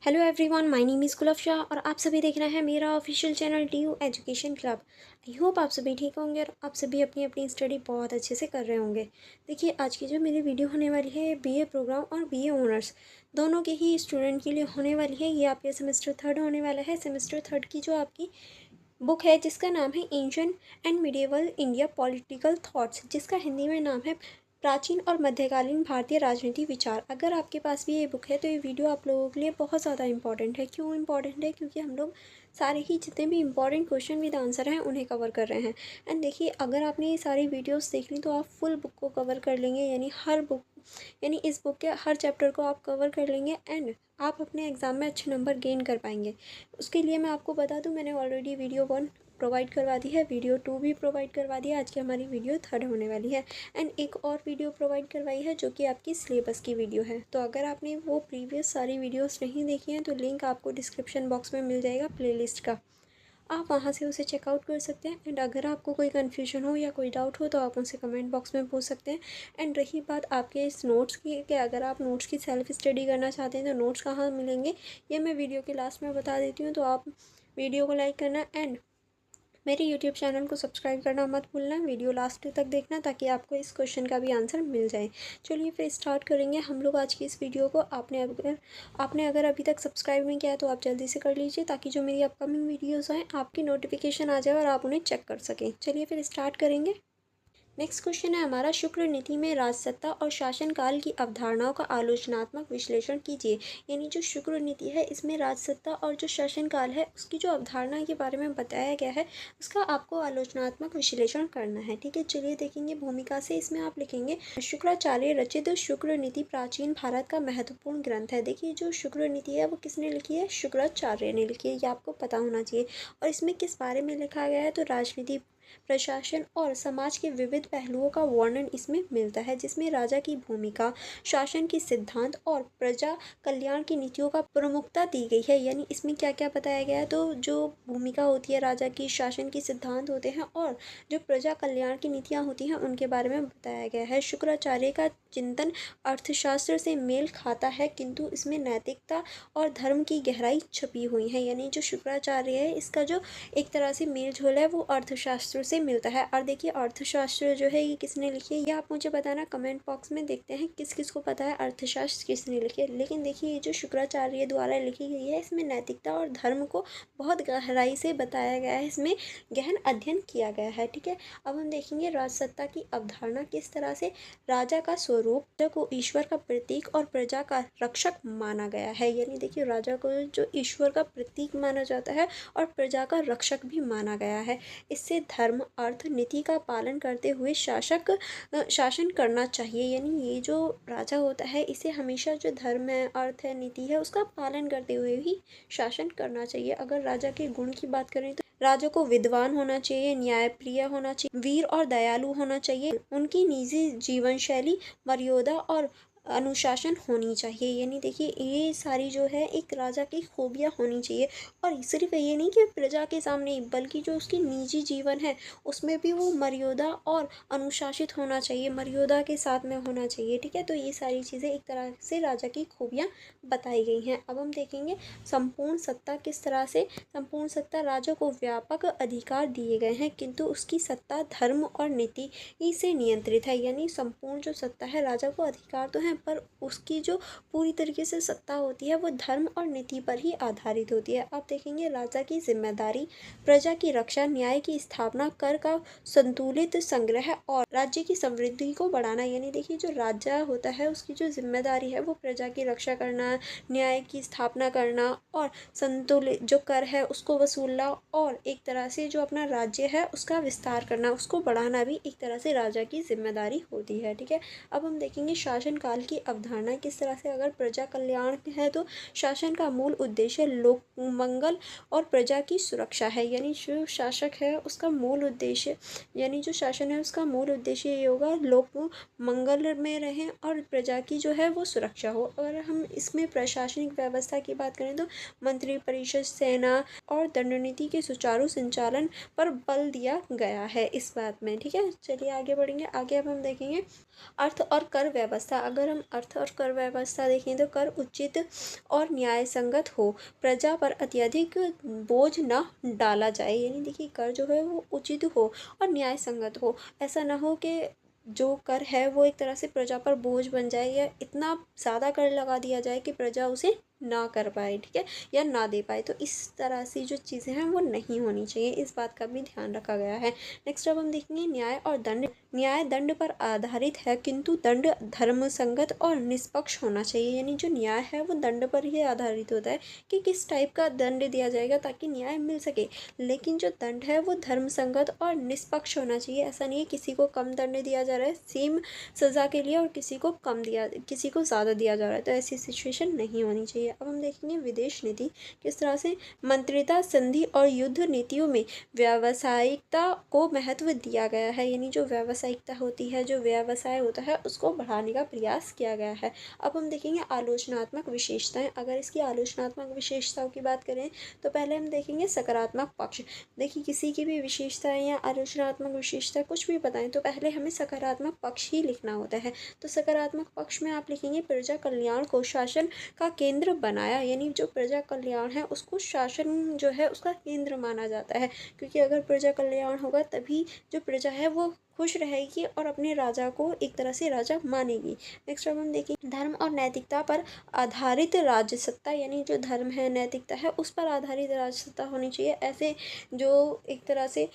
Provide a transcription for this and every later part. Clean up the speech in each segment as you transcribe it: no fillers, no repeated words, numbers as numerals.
Hello everyone, my name is Gulab Shah और आप सभी देख रहे हैं मेरा official channel TU education club. I hope आप सभी ठीक होंगे और आप सभी अपनी अपनी स्टडी बहुत अच्छे से कर रहे होंगे। देखिए, आज की जो मेरी वीडियो होने वाली है बीए प्रोग्राम और बीए ऑनर्स दोनों के ही स्टूडेंट के लिए होने वाली है। ये आपके सेमेस्टर थर्ड होने वाला है। सेमेस्टर थर्ड की जो आपकी बुक है जिसका नाम है ancient and medieval India political thoughts, जिसका हिंदी में नाम है प्राचीन और मध्यकालीन भारतीय राजनीति विचार। अगर आपके पास भी ये बुक है तो ये वीडियो आप लोगों के लिए बहुत ज़्यादा इंपॉर्टेंट है। क्यों इंपॉर्टेंट है? क्योंकि हम लोग सारे ही जितने भी इंपॉर्टेंट क्वेश्चन विद आंसर हैं उन्हें कवर कर रहे हैं। एंड देखिए, अगर आपने ये सारी वीडियोस देख ली तो आप फुल बुक को कवर कर लेंगे, यानी इस बुक के हर चैप्टर को आप कवर कर लेंगे एंड आप अपने एग्ज़ाम में अच्छे नंबर गेन कर पाएंगे। उसके लिए मैं आपको बता दूं, मैंने ऑलरेडी वीडियो 1 प्रोवाइड करवा दी है, वीडियो 2 भी प्रोवाइड करवा दिया। आज की हमारी वीडियो थर्ड होने वाली है एंड एक और वीडियो प्रोवाइड करवाई है जो कि आपकी सिलेबस की वीडियो है। तो अगर आपने वो प्रीवियस सारी वीडियोस नहीं देखी हैं तो लिंक आपको डिस्क्रिप्शन बॉक्स में मिल जाएगा प्लेलिस्ट का, आप वहाँ से उसे चेकआउट कर सकते हैं। एंड अगर आपको कोई कन्फ्यूजन हो या कोई डाउट हो तो आप उनसे कमेंट बॉक्स में पूछ सकते हैं। एंड रही बात आपके इस नोट्स की कि अगर आप नोट्स की सेल्फ स्टडी करना चाहते हैं तो नोट्स कहाँ मिलेंगे ये मैं वीडियो के लास्ट में बता देती हूँ। तो आप वीडियो को लाइक करना एंड मेरे यूट्यूब चैनल को सब्सक्राइब करना मत भूलना। वीडियो लास्ट तक देखना ताकि आपको इस क्वेश्चन का भी आंसर मिल जाए। चलिए फिर स्टार्ट करेंगे हम लोग आज की इस वीडियो को। आपने अगर अभी तक सब्सक्राइब नहीं किया है तो आप जल्दी से कर लीजिए ताकि जो मेरी अपकमिंग वीडियोज़ आएँ आपकी नोटिफिकेशन आ जाए और आप उन्हें चेक कर सकें। चलिए फिर स्टार्ट करेंगे। नेक्स्ट क्वेश्चन है हमारा, शुक्र नीति में राजसत्ता और शासनकाल की अवधारणाओं का आलोचनात्मक विश्लेषण कीजिए। यानी जो शुक्र नीति है इसमें राजसत्ता और जो शासनकाल है उसकी जो अवधारणा के बारे में बताया गया है उसका आपको आलोचनात्मक विश्लेषण करना है। ठीक है, चलिए देखेंगे। भूमिका से इसमें आप लिखेंगे, शुक्राचार्य रचित शुक्र नीति प्राचीन भारत का महत्वपूर्ण ग्रंथ है। देखिए, जो शुक्र नीति है वो किसने लिखी है? शुक्राचार्य ने लिखी है। ये आपको पता होना चाहिए। और इसमें किस बारे में लिखा गया है? तो राजनीति, प्रशासन और समाज के विविध पहलुओं का वर्णन इसमें मिलता है, जिसमें राजा की भूमिका, शासन की सिद्धांत और प्रजा कल्याण की नीतियों का प्रमुखता दी गई है। यानी इसमें क्या क्या बताया गया है? तो जो भूमिका होती है राजा की, शासन की सिद्धांत होते हैं और जो प्रजा कल्याण की नीतियाँ होती हैं उनके बारे में बताया गया है। शुक्राचार्य का चिंतन अर्थशास्त्र से मेल खाता है किंतु इसमें नैतिकता और धर्म की गहराई छपी हुई है। यानी जो शुक्राचार्य है इसका जो एक तरह से मेल झोल है वो अर्थशास्त्र से मिलता है। और देखिए, अर्थशास्त्र जो है ये किसने लिखी है ये आप मुझे बताना कमेंट बॉक्स में। देखते हैं किस किस को पता है अर्थशास्त्र किसने लिखी है। लेकिन देखिए, ये जो शुक्राचार्य द्वारा लिखी गई है इसमें नैतिकता और धर्म को बहुत गहराई से बताया गया है, इसमें गहन अध्ययन किया गया है। ठीक है, अब हम देखेंगे राजसत्ता की अवधारणा किस तरह से राजा का स्वरूप, राजा को ईश्वर का प्रतीक और प्रजा का रक्षक माना गया है। यानी देखिए, राजा को जो ईश्वर का प्रतीक माना जाता है और प्रजा का रक्षक भी माना गया है। इससे धर्म, अर्थ, नीति का पालन करते हुए शासन करना चाहिए। यानी ये जो राजा होता है इसे हमेशा जो धर्म है, अर्थ है, नीति है उसका पालन करते हुए ही शासन करना चाहिए। अगर राजा के गुण की बात करें तो राजा को विद्वान होना चाहिए, न्यायप्रिय होना चाहिए, वीर और दयालु होना चाहिए। उनकी निजी जीवन शैली, मर्यादा और अनुशासन होनी चाहिए। यानी देखिए, ये सारी जो है एक राजा की खूबियाँ होनी चाहिए। और सिर्फ ये नहीं कि प्रजा के सामने, बल्कि जो उसकी निजी जीवन है उसमें भी वो मर्यादा और अनुशासित होना चाहिए, मर्यादा के साथ में होना चाहिए। ठीक है, तो ये सारी चीज़ें एक तरह से राजा की खूबियाँ बताई गई हैं। अब हम देखेंगे संपूर्ण सत्ता किस तरह से। संपूर्ण सत्ता, राजा को व्यापक अधिकार दिए गए हैं किंतु उसकी सत्ता धर्म और नीति से नियंत्रित है। यानी संपूर्ण जो सत्ता है, राजा को अधिकार तो है पर उसकी जो पूरी तरीके से सत्ता होती है वो धर्म और नीति पर ही आधारित होती है। आप देखेंगे राजा की जिम्मेदारी, प्रजा की रक्षा, न्याय की स्थापना, कर का संतुलित संग्रह और राज्य की समृद्धि को बढ़ाना। यानी देखिए, जो राजा होता है उसकी जो जिम्मेदारी है वो प्रजा की रक्षा करना, न्याय की स्थापना करना और संतुलित जो कर है उसको वसूलना और एक तरह से जो अपना राज्य है उसका विस्तार करना, उसको बढ़ाना भी एक तरह से राजा की जिम्मेदारी होती है। ठीक है, अब हम देखेंगे शासन काल की अवधारणा किस तरह से। अगर प्रजा कल्याण है तो शासन का मूल उद्देश्य लोक मंगल और प्रजा की सुरक्षा है। यानी जो शासक है उसका मूल उद्देश्य, यानी जो शासन है उसका मूल उद्देश्य ये होगा लोक मंगल में रहें और प्रजा की जो है वो सुरक्षा हो। अगर हम इसमें प्रशासनिक व्यवस्था की बात करें तो मंत्री परिषद, सेना और दंडनीति के सुचारू संचालन पर बल दिया गया है इस बात में। ठीक है, चलिए आगे बढ़ेंगे। आगे अब हम देखेंगे अर्थ और कर व्यवस्था। अगर हम अर्थ और कर व्यवस्था देखें तो कर उचित और न्याय संगत हो, प्रजा पर अत्यधिक बोझ न डाला जाए। यानी देखिए कर जो है वो उचित हो और न्याय संगत हो। ऐसा ना हो कि जो कर है वो एक तरह से प्रजा पर बोझ बन जाए या इतना ज़्यादा कर लगा दिया जाए कि प्रजा उसे ना कर पाए, ठीक है, या ना दे पाए। तो इस तरह से जो चीज़ें हैं वो नहीं होनी चाहिए, इस बात का भी ध्यान रखा गया है। नेक्स्ट अब हम देखेंगे न्याय और दंड। न्याय दंड पर आधारित है किंतु दंड धर्म संगत और निष्पक्ष होना चाहिए। यानी जो न्याय है वो दंड पर ही आधारित होता है कि किस टाइप का दंड दिया जाएगा ताकि न्याय मिल सके, लेकिन जो दंड है वो धर्म संगत और निष्पक्ष होना चाहिए। ऐसा नहीं है किसी को कम दंड दिया जा रहा है सेम सज़ा के लिए और किसी को किसी को ज़्यादा दिया जा रहा है, तो ऐसी सिचुएशन नहीं होनी चाहिए। अब हम देखेंगे विदेश नीति किस तरह से मंत्रिता संधि और युद्ध नीतियों में व्यावसायिकता को महत्व दिया गया है। यानी जो व्यावसायिकता होती है, जो व्यवसाय होता है, उसको बढ़ाने का प्रयास किया गया है। अब हम देखेंगे आलोचनात्मक विशेषताएं। अगर इसकी आलोचनात्मक विशेषताओं की बात करें तो पहले हम देखेंगे सकारात्मक पक्ष। देखिए किसी की भी विशेषताएं या आलोचनात्मक विशेषता कुछ भी बताएं तो पहले हमें सकारात्मक पक्ष ही लिखना होता है। तो सकारात्मक पक्ष में आप लिखेंगे प्रजा कल्याण को शासन का केंद्र बनाया। यानी जो प्रजा कल्याण है उसको शासन जो है उसका केंद्र माना जाता है, क्योंकि अगर प्रजा कल्याण होगा तभी जो प्रजा है वो खुश रहेगी और अपने राजा को एक तरह से राजा मानेगी। नेक्स्ट अब हम देखेंगे धर्म और नैतिकता पर आधारित राज्य सत्ता। यानी जो धर्म है, नैतिकता है, उस पर आधारित राज्य सत्ता होनी चाहिए। ऐसे जो एक तरह से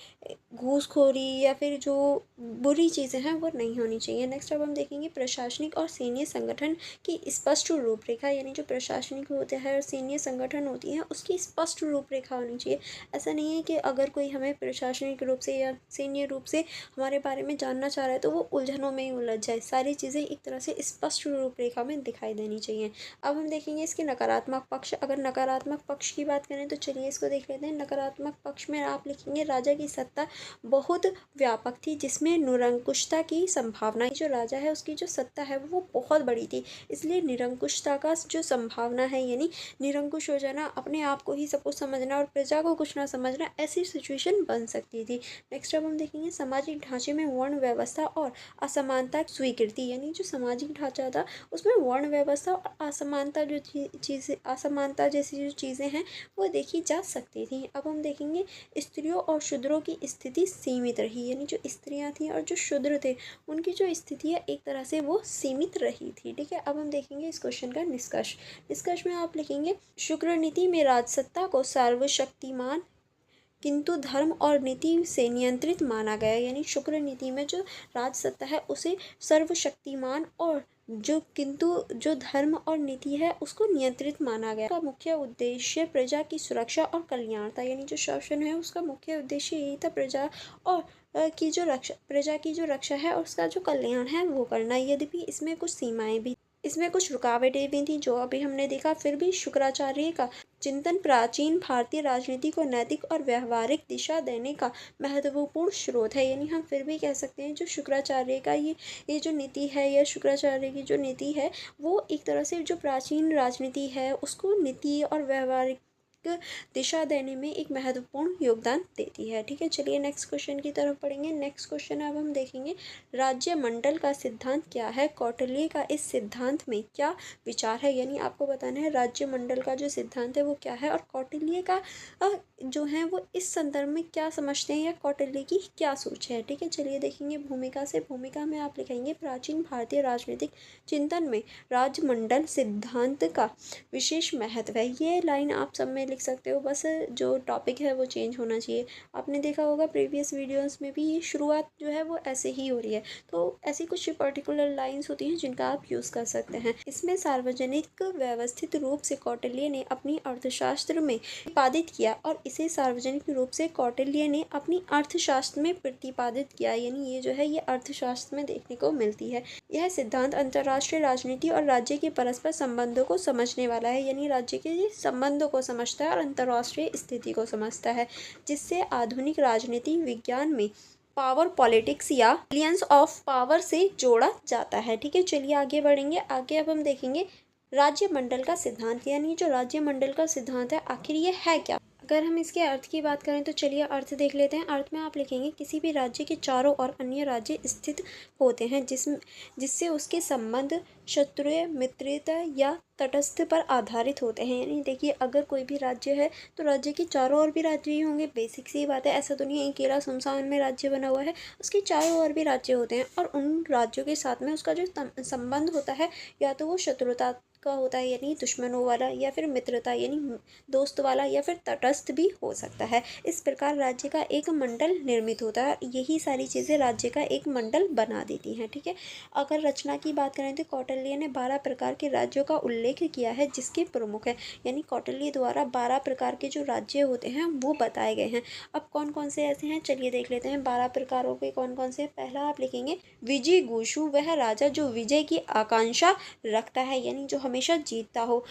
घूसखोरी या फिर जो बुरी चीज़ें हैं वो नहीं होनी चाहिए। नेक्स्ट अब हम देखेंगे प्रशासनिक और सैन्य संगठन की स्पष्ट रूपरेखा। यानी जो प्रशासनिक होता है और सैन्य संगठन होती है उसकी स्पष्ट रूपरेखा होनी चाहिए। ऐसा नहीं है कि अगर कोई हमें प्रशासनिक रूप से या सैन्य रूप से हमारे बारे में जानना चाह रहा है तो वो उलझनों में ही उलझ जाए। सारी चीज़ें एक तरह से स्पष्ट रूपरेखा में दिखाई देनी चाहिए। अब हम देखेंगे इसके नकारात्मक पक्ष। अगर नकारात्मक पक्ष की बात करें तो चलिए इसको देख लेते हैं। नकारात्मक पक्ष में आप लिखेंगे राजा की सत्ता बहुत व्यापक थी जिसमें निरंकुशता की संभावना। जो राजा है उसकी जो सत्ता है वो बहुत बड़ी थी, इसलिए निरंकुशता का जो संभावना है, यानी निरंकुश हो जाना, अपने आप को ही सब कुछ समझना और प्रजा को कुछ ना समझना, ऐसी सिचुएशन बन सकती थी। नेक्स्ट अब हम देखेंगे सामाजिक ढांचे में वर्ण व्यवस्था और असमानता स्वीकृति। यानी जो सामाजिक ढांचा था उसमें वर्ण व्यवस्था और असमानता जो चीज़ें, असमानता जैसी जो चीज़ें हैं वो देखी जा सकती थी। अब हम देखेंगे स्त्रियों और शूद्रों की स्थिति सीमित रही। यानी जो स्त्रियां थी और जो शूद्र थे उनकी जो स्थिति है एक तरह से वो सीमित रही थी, ठीक है। अब हम देखेंगे इस क्वेश्चन का निष्कर्ष। निष्कर्ष में आप लिखेंगे शुक्र नीति में राजसत्ता को सर्वशक्तिमान किंतु धर्म और नीति से नियंत्रित माना गया। यानी शुक्र नीति में जो राजसत्ता है उसे सर्वशक्तिमान और किंतु जो धर्म और नीति है उसको नियंत्रित माना गया। का मुख्य उद्देश्य प्रजा की सुरक्षा और कल्याण था। यानी जो शासन है उसका मुख्य उद्देश्य यही था प्रजा और की जो रक्षा, प्रजा की जो रक्षा है और उसका जो कल्याण है वो करना। यद्यपि इसमें कुछ सीमाएं भी, इसमें कुछ रुकावटें भी थी जो अभी हमने देखा, फिर भी शुक्राचार्य का चिंतन प्राचीन भारतीय राजनीति को नैतिक और व्यवहारिक दिशा देने का महत्वपूर्ण स्रोत है। यानी हम फिर भी कह सकते हैं जो शुक्राचार्य का ये जो नीति है या शुक्राचार्य की जो नीति है वो एक तरह से जो प्राचीन राजनीति है उसको नीति और व्यवहारिक दिशा देने में एक महत्वपूर्ण योगदान देती है, ठीक है। चलिए नेक्स्ट क्वेश्चन की तरफ पढ़ेंगे। नेक्स्ट क्वेश्चन अब हम देखेंगे राज्य मंडल का सिद्धांत क्या है, कौटिल्य का इस सिद्धांत में क्या विचार है। यानी आपको बताना है राज्य मंडल का जो सिद्धांत है वो क्या है और कौटिल्य का जो है वो इस संदर्भ में क्या समझते हैं या कौटिल्य की क्या सोच है, ठीक है। चलिए देखेंगे भूमिका से। भूमिका में आप लिखेंगे प्राचीन भारतीय राजनीतिक चिंतन में राजमंडल सिद्धांत का विशेष महत्व है। ये लाइन आप सब में लिख सकते हो, बस जो टॉपिक है वो चेंज होना चाहिए। आपने देखा होगा प्रीवियस वीडियोस में भी ये शुरुआत जो है वो ऐसे ही हो रही है, तो ऐसी कुछ पर्टिकुलर लाइंस होती हैं जिनका आप यूज़ कर सकते हैं। इसमें सार्वजनिक व्यवस्थित रूप से कौटिल्य ने अपनी अर्थशास्त्र में प्रतिपादित किया और इसे सार्वजनिक रूप से कौटिल्य ने अपनी अर्थशास्त्र में प्रतिपादित किया। यानी ये जो है ये अर्थशास्त्र में देखने को मिलती है। यह सिद्धांत अंतर्राष्ट्रीय राजनीति और राज्य के परस्पर संबंधों को समझने वाला है। यानी राज्य के संबंधों को समझता है और अंतर्राष्ट्रीय स्थिति को समझता है, जिससे आधुनिक राजनीति विज्ञान में पावर पॉलिटिक्स या बैलेंस ऑफ पावर से जोड़ा जाता है, ठीक है। चलिए आगे बढ़ेंगे। आगे अब हम देखेंगे राज्य मंडल का सिद्धांत। यानी जो राज्य मंडल का सिद्धांत है आखिर ये है क्या। अगर हम इसके अर्थ की बात करें तो चलिए अर्थ देख लेते हैं। अर्थ में आप लिखेंगे किसी भी राज्य के चारों ओर अन्य राज्य स्थित होते हैं जिससे उसके संबंध शत्रुय मित्रता या तटस्थ पर आधारित होते हैं। यानी देखिए अगर कोई भी राज्य है तो राज्य के चारों ओर भी राज्य ही होंगे। बेसिक सी बात है, ऐसा तो नहीं है अकेला सुनसान में राज्य बना हुआ है, उसके चारों ओर भी राज्य होते हैं और उन राज्यों के साथ में उसका जो संबंध होता है या तो वो शत्रुता का होता है यानी दुश्मनों वाला, या फिर मित्रता यानी दोस्त वाला, या फिर तटस्थ भी हो सकता है। इस प्रकार राज्य का एक मंडल निर्मित होता है। यही सारी चीज़ें राज्य का एक मंडल बना देती हैं। ठीक है, अगर रचना की बात करें तो कौटिल्य ने 12 प्रकार के राज्यों का उल्लेख किया है जिसके प्रमुख है, यानी कौटिल्य द्वारा 12 प्रकार के जो राज्य होते हैं वो बताए गए हैं। अब कौन कौन से ऐसे हैं चलिए देख लेते हैं। 12 प्रकारों के कौन कौन से हैं। पहला आप लिखेंगे विजिगुषु, वह राजा जो विजय की आकांक्षा रखता है यानी जो हमेशा जीतता हो।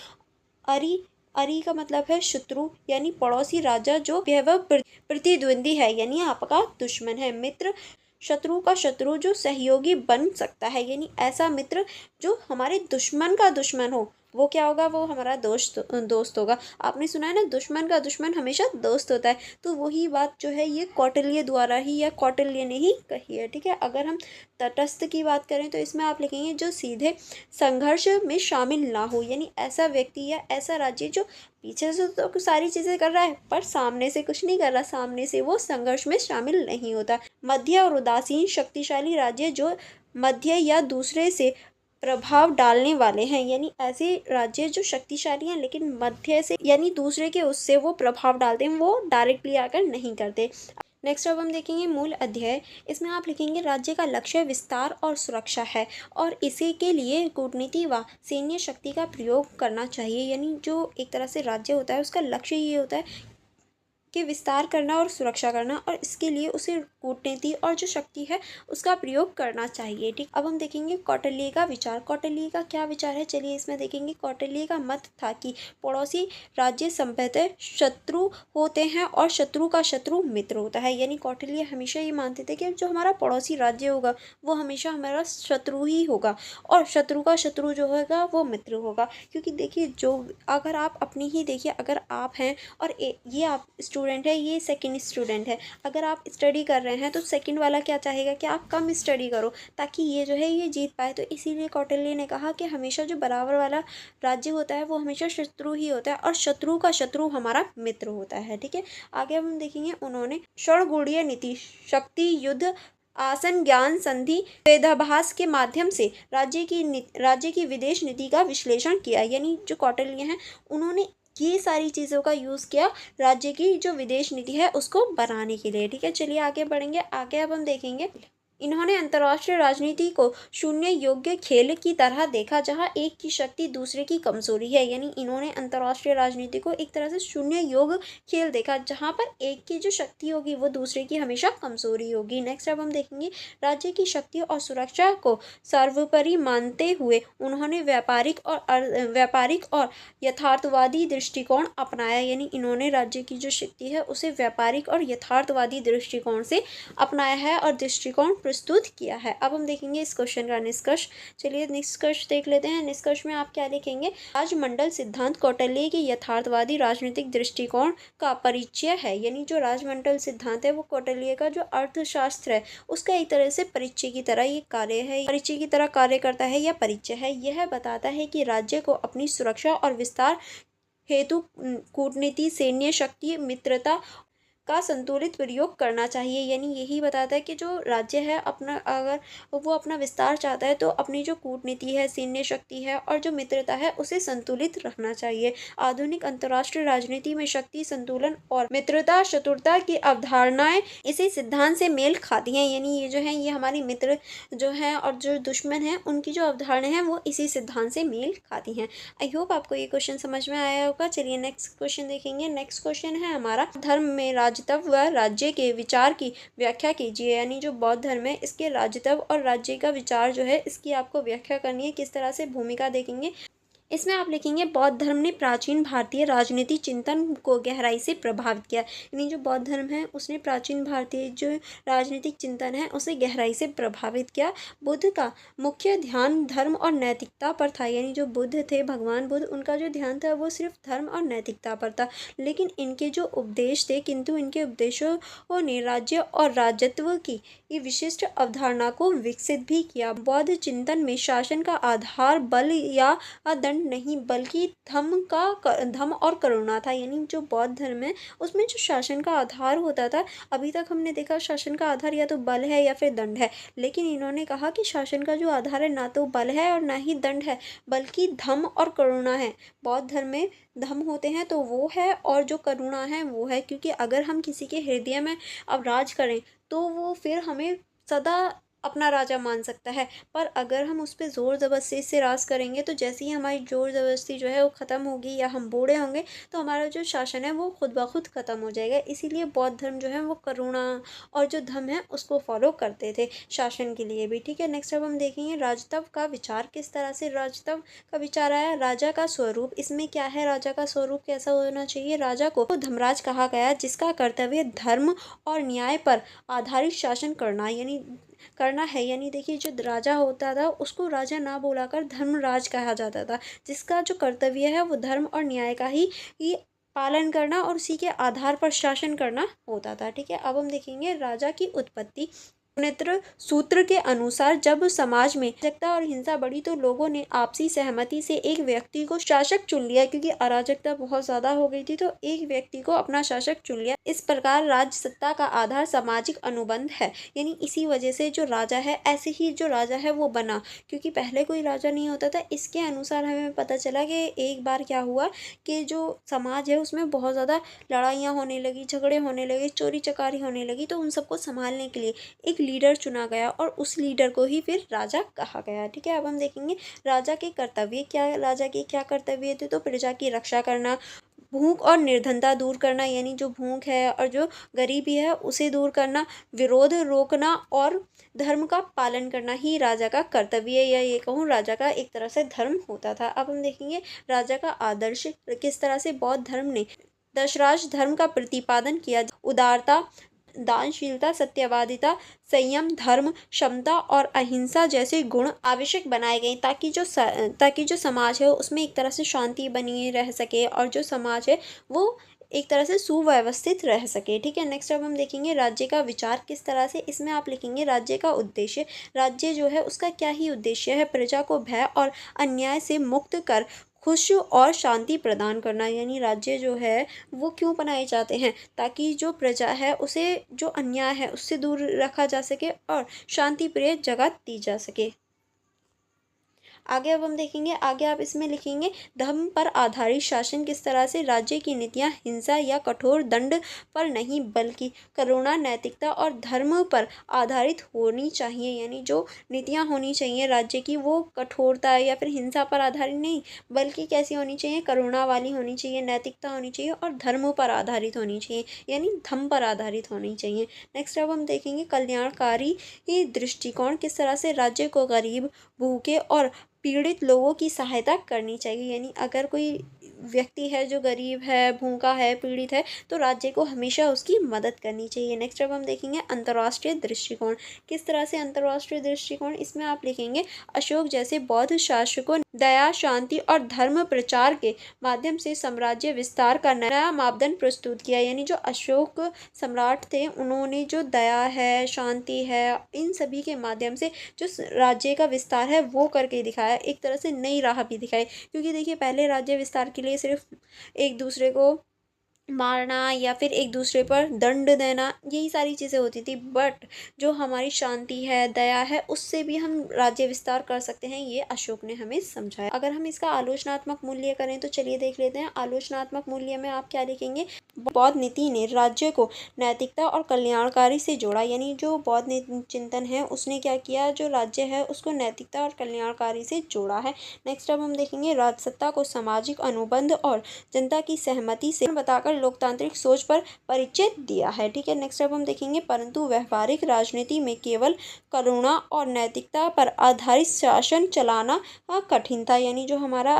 अरि अरि का मतलब है शत्रु यानी पड़ोसी राजा जो वह प्रतिद्वंदी है यानी आपका दुश्मन है। मित्र, शत्रु का शत्रु जो सहयोगी बन सकता है यानी ऐसा मित्र जो हमारे दुश्मन का दुश्मन हो, वो क्या होगा, वो हमारा दोस्त होगा। आपने सुना है ना, दुश्मन का दुश्मन हमेशा दोस्त होता है। तो वही बात जो है ये कौटिल्य द्वारा ही या कौटिल्य ने ही कही है। ठीक है, अगर हम तटस्थ की बात करें तो इसमें आप लिखेंगे जो सीधे संघर्ष में शामिल ना हो, यानी ऐसा व्यक्ति या ऐसा राज्य जो पीछे से तो सारी चीजें कर रहा है पर सामने से कुछ नहीं कर रहा, सामने से वो संघर्ष में शामिल नहीं होता। मध्य और उदासीन शक्तिशाली राज्य जो मध्य या दूसरे से प्रभाव डालने वाले हैं, यानी ऐसे राज्य जो शक्तिशाली हैं लेकिन मध्य से यानी दूसरे के उससे वो प्रभाव डालते हैं, वो डायरेक्टली आकर नहीं करते। नेक्स्ट अब हम देखेंगे मूल अध्याय। इसमें आप लिखेंगे राज्य का लक्ष्य विस्तार और सुरक्षा है और इसी के लिए कूटनीति व सैन्य शक्ति का प्रयोग करना चाहिए। यानी जो एक तरह से राज्य होता है उसका लक्ष्य ये होता है कि विस्तार करना और सुरक्षा करना, और इसके लिए उसे कूटनीति और जो शक्ति है उसका प्रयोग करना चाहिए। ठीक, अब हम देखेंगे कौटिल्य का विचार। कौटिल्य का क्या विचार है चलिए इसमें देखेंगे। कौटिल्य का मत था कि पड़ोसी राज्य संभवतः शत्रु होते हैं और शत्रु का शत्रु मित्र होता है। यानी कौटिल्य हमेशा ये मानते थे कि जो हमारा पड़ोसी राज्य होगा वो हमेशा हमारा शत्रु ही होगा और शत्रु का शत्रु जो होगा वो मित्र होगा। क्योंकि देखिए जो अगर आप अपनी ही देखिए, अगर आप हैं और ये आप स्टूडेंट है, ये सेकंड स्टूडेंट है, अगर आप स्टडी कर रहे हैं तो सेकंड वाला क्या चाहेगा कि आप कम स्टडी करो ताकि ये जो है ये जीत पाए। तो इसीलिए कौटिल्य ने कहा कि हमेशा जो बराबर वाला राज्य होता है वो हमेशा शत्रु ही होता है और शत्रु का शत्रु हमारा मित्र होता है। ठीक है, आगे हम देखेंगे उन्होंने षड्गुणीय नीति, शक्ति, युद्ध, आसन, ज्ञान, संधि, वेदाभास के माध्यम से राज्य की विदेश नीति का विश्लेषण किया। यानी जो कौटिल्य हैं उन्होंने ये सारी चीज़ों का यूज़ किया राज्य की जो विदेश नीति है उसको बनाने के लिए। ठीक है, चलिए आगे बढ़ेंगे। आगे अब हम देखेंगे इन्होंने अंतर्राष्ट्रीय राजनीति को शून्य योग्य खेल की तरह देखा जहां एक की शक्ति दूसरे की कमजोरी है। यानी इन्होंने अंतर्राष्ट्रीय राजनीति को एक तरह से शून्य योग खेल देखा जहां पर एक की जो शक्ति होगी वो दूसरे की हमेशा कमजोरी होगी। नेक्स्ट अब हम देखेंगे राज्य की शक्ति और सुरक्षा को सर्वोपरि मानते हुए उन्होंने व्यापारिक और यथार्थवादी दृष्टिकोण अपनाया। यानी इन्होंने राज्य की जो शक्ति है उसे व्यापारिक और यथार्थवादी दृष्टिकोण से अपनाया है और दृष्टिकोण प्रस्तुत किया है। अब हम देखेंगे इस क्वेश्चन का निष्कर्ष। चलिए निष्कर्ष देख लेते हैं। निष्कर्ष में आप क्या लिखेंगे, राजमंडल सिद्धांत कौटिल्य के यथार्थवादी राजनीतिक दृष्टिकोण का परिचय है। यानी जो राजमंडल सिद्धांत है वो कौटिल्य का जो अर्थशास्त्र है उसका एक तरह से परिचय की तरह ये कार्य है, परिचय की तरह कार्य करता है या परिचय है। यह बताता है कि राज्य को अपनी सुरक्षा और विस्तार हेतु कूटनीति, सैन्य शक्ति, मित्रता का संतुलित प्रयोग करना चाहिए। यानी यही बताता है कि जो राज्य है अपना अगर वो अपना विस्तार चाहता है तो अपनी जो कूटनीति है, सैन्य शक्ति है और जो मित्रता है उसे संतुलित रखना चाहिए। आधुनिक अंतर्राष्ट्रीय राजनीति में शक्ति संतुलन और मित्रता शत्रुता की अवधारणाएं इसी सिद्धांत से मेल खाती हैं। यानी ये जो है ये हमारी मित्र जो है और जो दुश्मन है उनकी जो अवधारणाएं हैं वो इसी सिद्धांत से मेल खाती हैं। आई होप आपको ये क्वेश्चन समझ में आया होगा। चलिए नेक्स्ट क्वेश्चन देखेंगे। नेक्स्ट क्वेश्चन है हमारा धर्म में राजतत्व व राज्य के विचार की व्याख्या कीजिए। यानी जो बौद्ध धर्म है इसके राजतत्व और राज्य का विचार जो है इसकी आपको व्याख्या करनी है, किस तरह से भूमिका देखेंगे इसमें आप लिखेंगे बौद्ध धर्म ने प्राचीन भारतीय राजनीति चिंतन को गहराई से प्रभावित किया। यानी जो बौद्ध धर्म है उसने प्राचीन भारतीय जो राजनीतिक चिंतन है उसे गहराई से प्रभावित किया। बुद्ध का मुख्य ध्यान धर्म और नैतिकता पर था। यानी जो बुद्ध थे, भगवान बुद्ध, उनका जो ध्यान था वो सिर्फ धर्म और नैतिकता पर था। लेकिन इनके जो उपदेश थे, किंतु इनके उपदेशों ने राज्य और राजत्व की ये विशिष्ट अवधारणा को विकसित भी किया। बौद्ध चिंतन में शासन का आधार बल या दंड नहीं बल्कि धम और करुणा था। यानी जो बौद्ध धर्म है उसमें जो शासन का आधार होता था, अभी तक हमने देखा शासन का आधार या तो बल है या फिर दंड है, लेकिन इन्होंने कहा कि शासन का जो आधार है ना तो बल है और ना ही दंड है बल्कि धम और करुणा है। बौद्ध धर्म में धम होते हैं तो वो है और जो करुणा है वो है, क्योंकि अगर हम किसी के हृदय में अब राज करें तो वो फिर हमें सदा अपना राजा मान सकता है। पर अगर हम उस पर ज़ोर ज़बरदस्ती से राज करेंगे तो जैसे ही हमारी ज़ोर ज़बरदस्ती जो है वो ख़त्म होगी या हम बूढ़े होंगे तो हमारा जो शासन है वो खुद ब खुद ख़त्म हो जाएगा। इसीलिए बौद्ध धर्म जो है वो करुणा और जो धम है उसको फॉलो करते थे शासन के लिए भी। ठीक है, नेक्स्ट अब हम देखेंगे राजतव का विचार। किस तरह से राजतव का विचार आया। राजा का स्वरूप, इसमें क्या है, राजा का स्वरूप कैसा होना चाहिए। राजा को धर्मराज कहा गया जिसका कर्तव्य धर्म और न्याय पर आधारित शासन करना है। यानी देखिए जो राजा होता था उसको राजा ना बुलाकर धर्मराज कहा जाता था, जिसका जो कर्तव्य है वो धर्म और न्याय का ही पालन करना और उसी के आधार पर शासन करना होता था। ठीक है, अब हम देखेंगे राजा की उत्पत्ति। नेत्र सूत्र के अनुसार जब समाज में अराजकता और हिंसा बढ़ी तो लोगों ने आपसी सहमति से एक व्यक्ति को शासक चुन लिया, क्योंकि अराजकता बहुत ज्यादा हो गई थी तो एक व्यक्ति को अपना शासक चुन लिया। इस प्रकार राज्य सत्ता का आधार सामाजिक अनुबंध है। यानी इसी वजह से जो राजा है, ऐसे ही जो राजा है वो बना, क्योंकि पहले कोई राजा नहीं होता था। इसके अनुसार हमें पता चला कि एक बार क्या हुआ कि जो समाज है उसमें बहुत ज़्यादा लड़ाइयाँ होने लगी, झगड़े होने लगे, चोरी चकारी होने लगी, तो उन सबको संभालने के लिए एक लीडर चुना गया और उस लीडर को ही फिर राजा कहा गया। ठीक है, अब हम देखेंगे राजा के कर्तव्य क्या है। राजा के क्या कर्तव्य थे, तो प्रजा की रक्षा करना, भूख और निर्धनता दूर करना, यानी जो भूख है और जो गरीबी है उसे दूर करना, विरोध रोकना और धर्म का पालन करना ही राजा का कर्तव्य या ये कहूँ राजा का एक तरह से धर्म होता था। अब हम देखेंगे राजा का आदर्श किस तरह से बौद्ध धर्म ने दशराज धर्म का प्रतिपादन किया। उदारता, दानशीलता, सत्यवादिता, संयम, धर्म, क्षमता और अहिंसा जैसे गुण आवश्यक बनाए गए ताकि जो समाज है उसमें एक तरह से शांति बनी रह सके और जो समाज है वो एक तरह से सुव्यवस्थित रह सके। ठीक है, नेक्स्ट अब हम देखेंगे राज्य का विचार किस तरह से। इसमें आप लिखेंगे राज्य का उद्देश्य। राज्य जो है उसका क्या ही उद्देश्य है, प्रजा को भय और अन्याय से मुक्त कर खुश और शांति प्रदान करना। यानी राज्य जो है वो क्यों बनाए जाते हैं, ताकि जो प्रजा है उसे जो अन्याय है उससे दूर रखा जा सके और शांति प्रिय जगह दी जा सके। आगे अब हम देखेंगे, आगे आप इसमें लिखेंगे धर्म पर आधारित शासन किस तरह से। राज्य की नीतियाँ हिंसा या कठोर दंड पर नहीं बल्कि करुणा, नैतिकता और धर्म पर आधारित होनी चाहिए। यानी जो नीतियाँ होनी चाहिए राज्य की वो कठोरता या फिर हिंसा पर आधारित नहीं बल्कि कैसी होनी चाहिए, करुणा वाली होनी चाहिए, नैतिकता होनी चाहिए और धर्म पर आधारित होनी चाहिए, यानी धम्म पर आधारित होनी चाहिए। नेक्स्ट अब हम देखेंगे कल्याणकारी दृष्टिकोण किस तरह से। राज्य को गरीब, भूखे और पीड़ित लोगों की सहायता करनी चाहिए। यानी अगर कोई व्यक्ति है जो गरीब है, भूखा है, पीड़ित है तो राज्य को हमेशा उसकी मदद करनी चाहिए। नेक्स्ट अब हम देखेंगे अंतर्राष्ट्रीय दृष्टिकोण किस तरह से। अंतर्राष्ट्रीय दृष्टिकोण, इसमें आप लिखेंगे अशोक जैसे बौद्ध शासकों दया, शांति और धर्म प्रचार के माध्यम से साम्राज्य विस्तार का नया मापदंड प्रस्तुत किया। यानी जो अशोक सम्राट थे उन्होंने जो दया है, शांति है, इन सभी के माध्यम से जो राज्य का विस्तार है वो करके दिखाया, एक तरह से नई राह भी दिखाई। क्योंकि देखिए पहले राज्य विस्तार के लिए सिर्फ एक दूसरे को मारना या फिर एक दूसरे पर दंड देना यही सारी चीज़ें होती थी, बट जो हमारी शांति है, दया है, उससे भी हम राज्य विस्तार कर सकते हैं, ये अशोक ने हमें समझाया। अगर हम इसका आलोचनात्मक मूल्य करें तो चलिए देख लेते हैं। आलोचनात्मक मूल्य में आप क्या लिखेंगे, बौद्ध नीति ने राज्य को नैतिकता और कल्याणकारी से जोड़ा। यानी जो बौद्ध चिंतन है उसने क्या किया, जो राज्य है उसको नैतिकता और कल्याणकारी से जोड़ा है। नेक्स्ट अब हम देखेंगे राजसत्ता को सामाजिक अनुबंध और जनता की सहमति से बताकर लोकतांत्रिक सोच पर परिचय दिया है। ठीक है, नेक्स्ट अब हम देखेंगे परंतु व्यवहारिक राजनीति में केवल करुणा और नैतिकता पर आधारित शासन चलाना कठिन था। यानी जो हमारा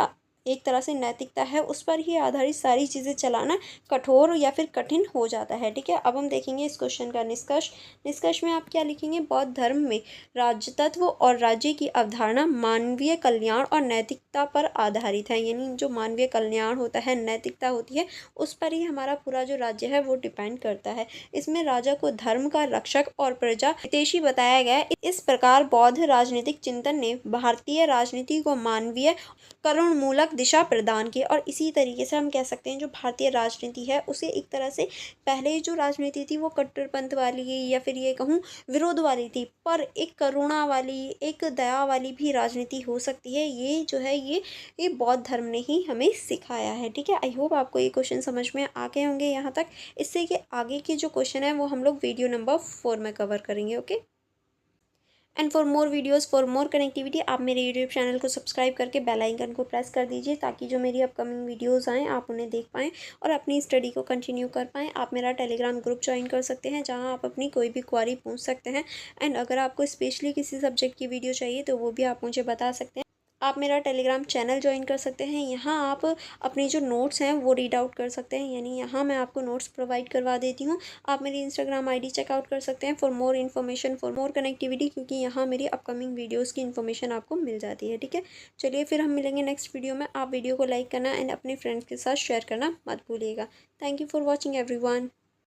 एक तरह से नैतिकता है उस पर ही आधारित सारी चीज़ें चलाना कठोर या फिर कठिन हो जाता है। ठीक है, अब हम देखेंगे इस क्वेश्चन का निष्कर्ष। निष्कर्ष में आप क्या लिखेंगे, बौद्ध धर्म में राज्य तत्व और राज्य की अवधारणा मानवीय कल्याण और नैतिकता पर आधारित है। यानी जो मानवीय कल्याण होता है, नैतिकता होती है, उस पर ही हमारा पूरा जो राज्य है वो डिपेंड करता है। इसमें राजा को धर्म का रक्षक और प्रजा हितैषी बताया गया है। इस प्रकार बौद्ध राजनीतिक चिंतन ने भारतीय राजनीति को मानवीय करुणमूलक दिशा प्रदान की। और इसी तरीके से हम कह सकते हैं जो भारतीय राजनीति है उसे एक तरह से पहले जो राजनीति थी वो कट्टरपंथ वाली या फिर ये कहूँ विरोध वाली थी, पर एक करुणा वाली, एक दया वाली भी राजनीति हो सकती है। ये जो है ये बौद्ध धर्म ने ही हमें सिखाया है। ठीक है, आई होप आपको ये क्वेश्चन समझ में आ गए होंगे यहाँ तक। इससे कि आगे के जो क्वेश्चन है वो हम लोग वीडियो नंबर 4 में कवर करेंगे। Okay, and for more videos, for more connectivity, आप मेरे यूट्यूब चैनल को सब्सक्राइब करके बेल आइकन को प्रेस कर दीजिए ताकि जो मेरी अपकमिंग वीडियोस आएँ आप उन्हें देख पाएँ और अपनी स्टडी को कंटिन्यू कर पाएँ। आप मेरा टेलीग्राम ग्रुप ज्वाइन कर सकते हैं जहां आप अपनी कोई भी क्वारी पूछ सकते हैं। एंड अगर आपको स्पेशली किसी सब्जेक्ट की वीडियो चाहिए तो वो भी आप मुझे बता सकते हैं। आप मेरा टेलीग्राम चैनल ज्वाइन कर सकते हैं। यहाँ आप अपनी जो नोट्स हैं वो रीड आउट कर सकते हैं, यानी यहाँ मैं आपको नोट्स प्रोवाइड करवा देती हूँ। आप मेरी इंस्टाग्राम आईडी चेकआउट कर सकते हैं for more information, for more connectivity, क्योंकि यहाँ मेरी अपकमिंग वीडियोज़ की इन्फॉर्मेशन आपको मिल जाती है। ठीक है, चलिए फिर हम मिलेंगे नेक्स्ट वीडियो में। आप वीडियो को लाइक करना एंड अपने फ्रेंड्स के साथ शेयर करना मत भूलिएगा। Thank you for watching everyone.